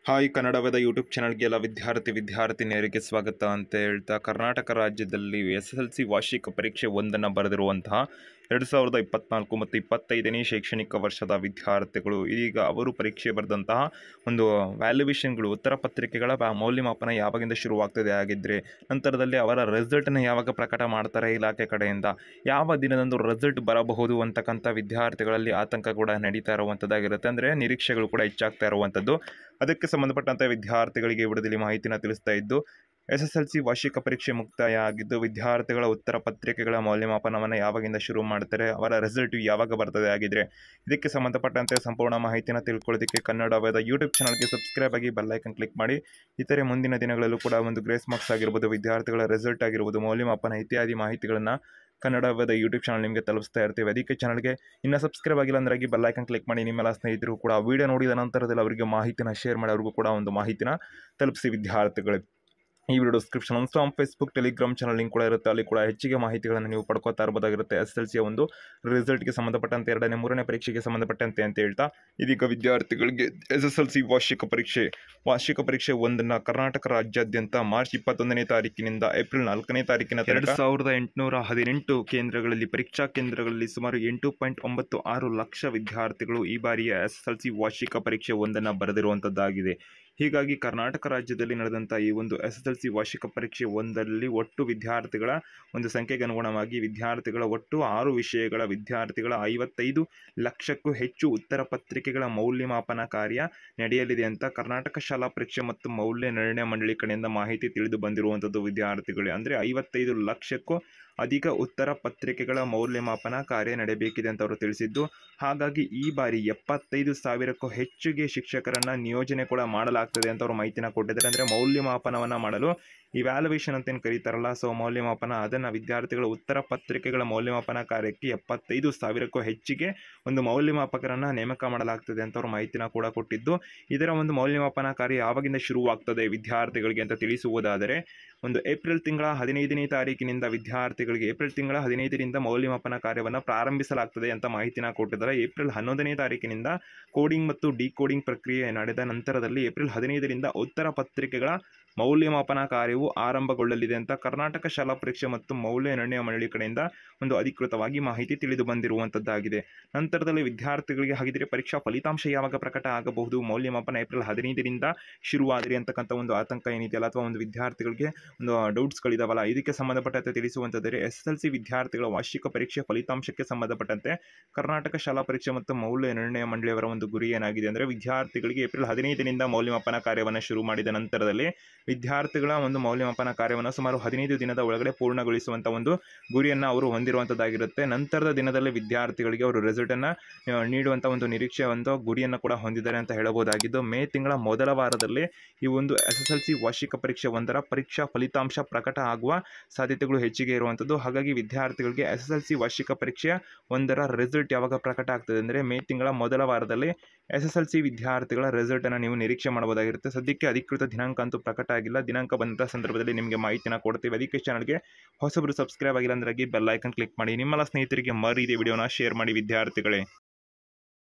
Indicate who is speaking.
Speaker 1: Hi ಕನ್ನಡವಾದ YouTube ಚಾನಲ್ಗೆ ಎಲ್ಲ ವಿದ್ಯಾರ್ಥಿನಿಯರಿಗೆ ಸ್ವಾಗತ ಅಂತ ಹೇಳ್ತಾ, ಕರ್ನಾಟಕ ರಾಜ್ಯದಲ್ಲಿ SSLC ವಾರ್ಷಿಕ ಪರೀಕ್ಷೆ ಒಂದನ್ನು ಬರೆದಿರುವಂತಹ 2024 ಮತ್ತು 25ನೇ ಶೈಕ್ಷಣಿಕ ವರ್ಷದ ವಿದ್ಯಾರ್ಥಿಗಳು ಇದೀಗ ಅವರು ಪರೀಕ್ಷೆ ಬರೆದಂತಹ ಒಂದು ವ್ಯಾಲ್ಯುವೇಷನ್ಗಳು ಉತ್ತರ ಪತ್ರಿಕೆಗಳ ಮೌಲ್ಯಮಾಪನ ಯಾವಾಗಿಂದ ಶುರುವಾಗ್ತದೆ ಆಗಿದ್ದರೆ ನಂತರದಲ್ಲಿ ಅವರ ರಿಸಲ್ಟನ್ನು ಯಾವಾಗ ಪ್ರಕಟ ಮಾಡ್ತಾರೆ ಇಲಾಖೆ ಕಡೆಯಿಂದ, ಯಾವ ದಿನದಂದು ರಿಸಲ್ಟ್ ಬರಬಹುದು ಅಂತಕ್ಕಂಥ ವಿದ್ಯಾರ್ಥಿಗಳಲ್ಲಿ ಆತಂಕ ಕೂಡ ನಡೀತಾ ಇರುವಂಥದ್ದಾಗಿರುತ್ತೆ. ಅಂದರೆ ನಿರೀಕ್ಷೆಗಳು ಕೂಡ ಹೆಚ್ಚಾಗ್ತಾ ಇರುವಂಥದ್ದು. ಅದಕ್ಕೆ ಸಂಬಂಧಪಟ್ಟಂತೆ ವಿದ್ಯಾರ್ಥಿಗಳಿಗೆ ವಿಡಿಯೋದಲ್ಲಿ ಮಾಹಿತಿನ ತಿಳಿಸ್ತಾ ಇದ್ದು, SSLC ವಾರ್ಷಿಕ ಪರೀಕ್ಷೆ ಮುಕ್ತಾಯ ಆಗಿದ್ದು ವಿದ್ಯಾರ್ಥಿಗಳ ಉತ್ತರ ಪತ್ರಿಕೆಗಳ ಮೌಲ್ಯಮಾಪನವನ್ನು ಯಾವಾಗಿಂದ ಶುರು ಮಾಡ್ತಾರೆ, ಅವರ ರಿಸಲ್ಟ್ ಯಾವಾಗ ಬರ್ತದೆ ಆಗಿದ್ರೆ, ಇದಕ್ಕೆ ಸಂಬಂಧಪಟ್ಟಂತೆ ಸಂಪೂರ್ಣ ಮಾಹಿತಿನ ತಿಳ್ಕೊಳ್ಳೋದಕ್ಕೆ ಕನ್ನಡವಾದ ಯೂಟ್ಯೂಬ್ ಚಾನಲ್ಗೆ ಸಬ್ಸ್ಕ್ರೈಬ್ ಆಗಿ ಬೆಲ್ ಐಕನ್ ಕ್ಲಿಕ್ ಮಾಡಿ. ಇತರೆ ಮುಂದಿನ ದಿನಗಳಲ್ಲೂ ಕೂಡ ಒಂದು ಗ್ರೇಸ್ ಮಾರ್ಕ್ಸ್ ಆಗಿರ್ಬೋದು, ವಿದ್ಯಾರ್ಥಿಗಳ ರಿಸಲ್ಟ್ ಆಗಿರ್ಬೋದು, ಮೌಲ್ಯಮಾಪನ ಇತ್ಯಾದಿ ಮಾಹಿತಿಗಳನ್ನು ಕನ್ನಡವಾದ ಯೂಟ್ಯೂಬ್ ಚಾನಲ್ ನಿಮಗೆ ತಲುಪಿಸ್ತಾ ಇರ್ತೀವಿ. ಅದಕ್ಕೆ ಚಾನಲ್ಗೆ ಇನ್ನೂ ಸಬ್ಸ್ಕ್ರೈಬ್ ಆಗಿಲ್ಲ ಅಂದ್ರೆ ಬೆಲ್ ಐಕನ್ ಕ್ಲಿಕ್ ಮಾಡಿ. ನಿಮ್ಮೆಲ್ಲ ಸ್ನೇಹಿತರು ಕೂಡ ವಿಡಿಯೋ ನೋಡಿದ ನಂತರದಲ್ಲಿ ಅವರಿಗೆ ಮಾಹಿತಿನ ಶೇರ್ ಮಾಡಿ, ಅವ್ರಿಗೂ ಕೂಡ ಒಂದು ಮಾಹಿತಿನ ತಲುಪಿಸಿ ವಿದ್ಯಾರ್ಥಿಗಳಿಗೆ. ಈ video description Instagram, Facebook, Telegram channel link ಕೂಡ ಇರುತ್ತೆ. ಅಲ್ಲಿ ಕೂಡ ಹೆಚ್ಚಿಗೆ ಮಾಹಿತಿಗಳನ್ನು ನೀವು ಪಡ್ಕೋತಾ ಇರಬಹುದಾಗಿರುತ್ತೆ. SSLC ಒಂದು ರಿಸಲ್ಟ್ಗೆ ಸಂಬಂಧಪಟ್ಟಂತೆ 2ನೇ 3ನೇ ಪರೀಕ್ಷೆಗೆ ಸಂಬಂಧಪಟ್ಟಂತೆ ಅಂತ ಹೇಳ್ತಾ, ಇದೀಗ ವಿದ್ಯಾರ್ಥಿಗಳಿಗೆ SSLC ವಾರ್ಷಿಕ ಪರೀಕ್ಷೆ ಒಂದನ್ನು ಕರ್ನಾಟಕ ರಾಜ್ಯಾದ್ಯಂತ ಮಾರ್ಚ್ 21ನೇ ತಾರೀಕಿನಿಂದ ಏಪ್ರಿಲ್ 4ನೇ ತಾರೀಕಿನ 2818 ಕೇಂದ್ರಗಳಲ್ಲಿ ಪರೀಕ್ಷಾ ಕೇಂದ್ರಗಳಲ್ಲಿ ಸುಮಾರು 8.96 ಲಕ್ಷ ವಿದ್ಯಾರ್ಥಿಗಳು ಈ ಬಾರಿಯ SSLC ವಾರ್ಷಿಕ ಪರೀಕ್ಷೆ ಒಂದನ್ನು ಬರೆದಿರುವಂಥದ್ದಾಗಿದೆ. ಹೀಗಾಗಿ ಕರ್ನಾಟಕ ರಾಜ್ಯದಲ್ಲಿ ನಡೆದಂಥ ಈ ಒಂದು SSLC ವಾರ್ಷಿಕ ಪರೀಕ್ಷೆ ಒಂದರಲ್ಲಿ ಒಟ್ಟು ವಿದ್ಯಾರ್ಥಿಗಳ ಒಂದು ಸಂಖ್ಯೆಗೆ ಅನುಗುಣವಾಗಿ ವಿದ್ಯಾರ್ಥಿಗಳ ಒಟ್ಟು 6 ವಿಷಯಗಳ ವಿದ್ಯಾರ್ಥಿಗಳ 55 ಲಕ್ಷಕ್ಕೂ ಹೆಚ್ಚು ಉತ್ತರ ಪತ್ರಿಕೆಗಳ ಮೌಲ್ಯಮಾಪನ ಕಾರ್ಯ ನಡೆಯಲಿದೆ ಅಂತ ಕರ್ನಾಟಕ ಶಾಲಾ ಪರೀಕ್ಷೆ ಮತ್ತು ಮೌಲ್ಯ ನಿರ್ಣಯ ಮಂಡಳಿ ಕಡೆಯಿಂದ ಮಾಹಿತಿ ತಿಳಿದು ಬಂದಿರುವಂಥದ್ದು. ವಿದ್ಯಾರ್ಥಿಗಳೇ ಅಂದರೆ 55 ಲಕ್ಷಕ್ಕೂ ಅಧಿಕ ಉತ್ತರ ಪತ್ರಿಕೆಗಳ ಮೌಲ್ಯಮಾಪನ ಕಾರ್ಯ ನಡೆಯಬೇಕಿದೆ ಅಂತ ಅವರು ತಿಳಿಸಿದ್ದು. ಹಾಗಾಗಿ ಈ ಬಾರಿ 75,000ಕ್ಕೂ ಹೆಚ್ಚಿಗೆ ಶಿಕ್ಷಕರನ್ನು ನಿಯೋಜನೆ ಕೂಡ ಮಾಡಲಾಗ್ತದೆ ಅಂತ ಅವರು ಮಾಹಿತಿನ ಕೊಟ್ಟಿದ್ದಾರೆ. ಅಂದರೆ ಮೌಲ್ಯಮಾಪನವನ್ನು ಮಾಡಲು ಇವ್ಯಾಲ್ಯುವೇಷನ್ ಅಂತೇನು ಕರೀತಾರಲ್ಲ, ಸೊ ಮೌಲ್ಯಮಾಪನ, ಅದನ್ನು ವಿದ್ಯಾರ್ಥಿಗಳ ಉತ್ತರ ಪತ್ರಿಕೆಗಳ ಮೌಲ್ಯಮಾಪನ ಕಾರ್ಯಕ್ಕೆ 75,000ಕ್ಕೂ ಹೆಚ್ಚಿಗೆ ಒಂದು ಮೌಲ್ಯಮಾಪಕರನ್ನು ನೇಮಕ ಮಾಡಲಾಗ್ತದೆ ಅಂತ ಅವರು ಮಾಹಿತಿನ ಕೂಡ ಕೊಟ್ಟಿದ್ದು. ಇದರ ಒಂದು ಮೌಲ್ಯಮಾಪನ ಕಾರ್ಯ ಯಾವಾಗಿಂದ ಶುರುವಾಗ್ತದೆ ವಿದ್ಯಾರ್ಥಿಗಳಿಗೆ ಅಂತ ತಿಳಿಸುವುದಾದರೆ, ಒಂದು ಏಪ್ರಿಲ್ ತಿಂಗಳ 15ನೇ ತಾರೀಕಿನಿಂದ ವಿದ್ಯಾರ್ಥಿಗಳಿಗೆ ಏಪ್ರಿಲ್ ತಿಂಗಳ 15ರಿಂದ ಮೌಲ್ಯಮಾಪನ ಕಾರ್ಯವನ್ನು ಪ್ರಾರಂಭಿಸಲಾಗ್ತದೆ ಅಂತ ಮಾಹಿತಿನ ಕೊಟ್ಟಿದ್ದಾರೆ. ಏಪ್ರಿಲ್ 11ನೇ ತಾರೀಕಿನಿಂದ ಕೋಡಿಂಗ್ ಮತ್ತು ಡಿಕೋಡಿಂಗ್ ಪ್ರಕ್ರಿಯೆ ನಡೆದ ನಂತರದಲ್ಲಿ ಏಪ್ರಿಲ್ 15ರಿಂದ ಉತ್ತರ ಪತ್ರಿಕೆಗಳ ಮೌಲ್ಯಮಾಪನ ಕಾರ್ಯವು ಆರಂಭಗೊಳ್ಳಲಿದೆ ಅಂತ ಕರ್ನಾಟಕ ಶಾಲಾ ಪರೀಕ್ಷೆ ಮತ್ತು ಮೌಲ್ಯ ನಿರ್ಣಯ ಮಂಡಳಿ ಕಡೆಯಿಂದ ಒಂದು ಅಧಿಕೃತವಾಗಿ ಮಾಹಿತಿ ತಿಳಿದು ಬಂದಿರುವಂಥದ್ದಾಗಿದೆ. ನಂತರದಲ್ಲಿ ವಿದ್ಯಾರ್ಥಿಗಳಿಗೆ ಹಾಗಿದ್ರೆ ಪರೀಕ್ಷಾ ಫಲಿತಾಂಶ ಯಾವಾಗ ಪ್ರಕಟ ಆಗಬಹುದು, ಮೌಲ್ಯಮಾಪನ ಏಪ್ರಿಲ್ 15ರಿಂದ ಶುರುವಾದರೆ ಅಂತಕ್ಕಂಥ ಒಂದು ಆತಂಕ ಏನಿದೆಯಲ್ಲ, ಅಥವಾ ಒಂದು ವಿದ್ಯಾರ್ಥಿಗಳಿಗೆ ಒಂದು ಡೌಟ್ಸ್ಗಳಿದಾವಲ್ಲ, ಇದಕ್ಕೆ ಸಂಬಂಧಪಟ್ಟಂತೆ ತಿಳಿಸುವಂಥದ್ದರೆ SSLC ವಿದ್ಯಾರ್ಥಿಗಳ ವಾರ್ಷಿಕ ಪರೀಕ್ಷೆ ಫಲಿತಾಂಶಕ್ಕೆ ಸಂಬಂಧಪಟ್ಟಂತೆ ಕರ್ನಾಟಕ ಶಾಲಾ ಪರೀಕ್ಷೆ ಮತ್ತು ಮೌಲ್ಯ ನಿರ್ಣಯ ಮಂಡಳಿಯವರ ಒಂದು ಗುರಿ ಏನಾಗಿದೆ ಅಂದರೆ, ವಿದ್ಯಾರ್ಥಿಗಳಿಗೆ ಏಪ್ರಿಲ್ 15ರಿಂದ ಮೌಲ್ಯಮಾಪನ ಕಾರ್ಯವನ್ನು ಶುರು ಮಾಡಿದ ನಂತರದಲ್ಲಿ ವಿದ್ಯಾರ್ಥಿಗಳ ಒಂದು ಮೌಲ್ಯಮಾಪನ ಕಾರ್ಯವನ್ನು ಸುಮಾರು 15 ದಿನದ ಒಳಗಡೆ ಪೂರ್ಣಗೊಳಿಸುವಂಥ ಒಂದು ಗುರಿಯನ್ನು ಅವರು ಹೊಂದಿರುವಂಥದ್ದಾಗಿರುತ್ತೆ. ನಂತರದ ದಿನದಲ್ಲಿ ವಿದ್ಯಾರ್ಥಿಗಳಿಗೆ ಅವರು ರಿಸಲ್ಟನ್ನು ನೀಡುವಂಥ ಒಂದು ನಿರೀಕ್ಷೆ ಒಂದು ಗುರಿಯನ್ನು ಕೂಡ ಹೊಂದಿದ್ದಾರೆ ಅಂತ ಹೇಳಬಹುದಾಗಿದ್ದು, ಮೇ ತಿಂಗಳ ಮೊದಲ ವಾರದಲ್ಲಿ ಈ ಒಂದು SSLC ವಾರ್ಷಿಕ ಪರೀಕ್ಷೆ ಒಂದರ ಪರೀಕ್ಷಾ ಫಲಿತಾಂಶ ಪ್ರಕಟ ಆಗುವ ಸಾಧ್ಯತೆಗಳು ಹೆಚ್ಚಿಗೆ ಇರುವಂಥದ್ದು. ಹಾಗಾಗಿ ವಿದ್ಯಾರ್ಥಿಗಳಿಗೆ SSLC ವಾರ್ಷಿಕ ಪರೀಕ್ಷೆಯ ಒಂದರ ರಿಸಲ್ಟ್ ಯಾವಾಗ ಪ್ರಕಟ ಆಗ್ತದೆ ಅಂದರೆ, ಮೇ ತಿಂಗಳ ಮೊದಲ ವಾರದಲ್ಲಿ SSLC ವಿದ್ಯಾರ್ಥಿಗಳ ರಿಸಲ್ಟನ್ನು ನೀವು ನಿರೀಕ್ಷೆ ಮಾಡಬಹುದಾಗಿರುತ್ತೆ. ಸದ್ಯಕ್ಕೆ ಅಧಿಕೃತ ದಿನಾಂಕ ಅಂತೂ ಪ್ರಕಟ ಆಗಿಲ್ಲ. ದಿನಾಂಕ ಬಂದ ಸಂದರ್ಭದಲ್ಲಿ ನಿಮಗೆ ಮಾಹಿತಿನ ಕೊಡ್ತೀವಿ. ಅದಕ್ಕೆ ಚಾನಲ್ಗೆ ಹೊಸಬರು ಸಬ್ಸ್ಕ್ರೈಬ್ ಆಗಿಲ್ಲ ಅಂದ್ರೆ ಬೆಲ್ ಐಕನ್ ಕ್ಲಿಕ್ ಮಾಡಿ. ನಿಮ್ಮೆಲ್ಲ ಸ್ನೇಹಿತರಿಗೆ ಮರಿದೇ ವಿಡಿಯೋನ ಶೇರ್ ಮಾಡಿ ವಿದ್ಯಾರ್ಥಿಗಳೇ.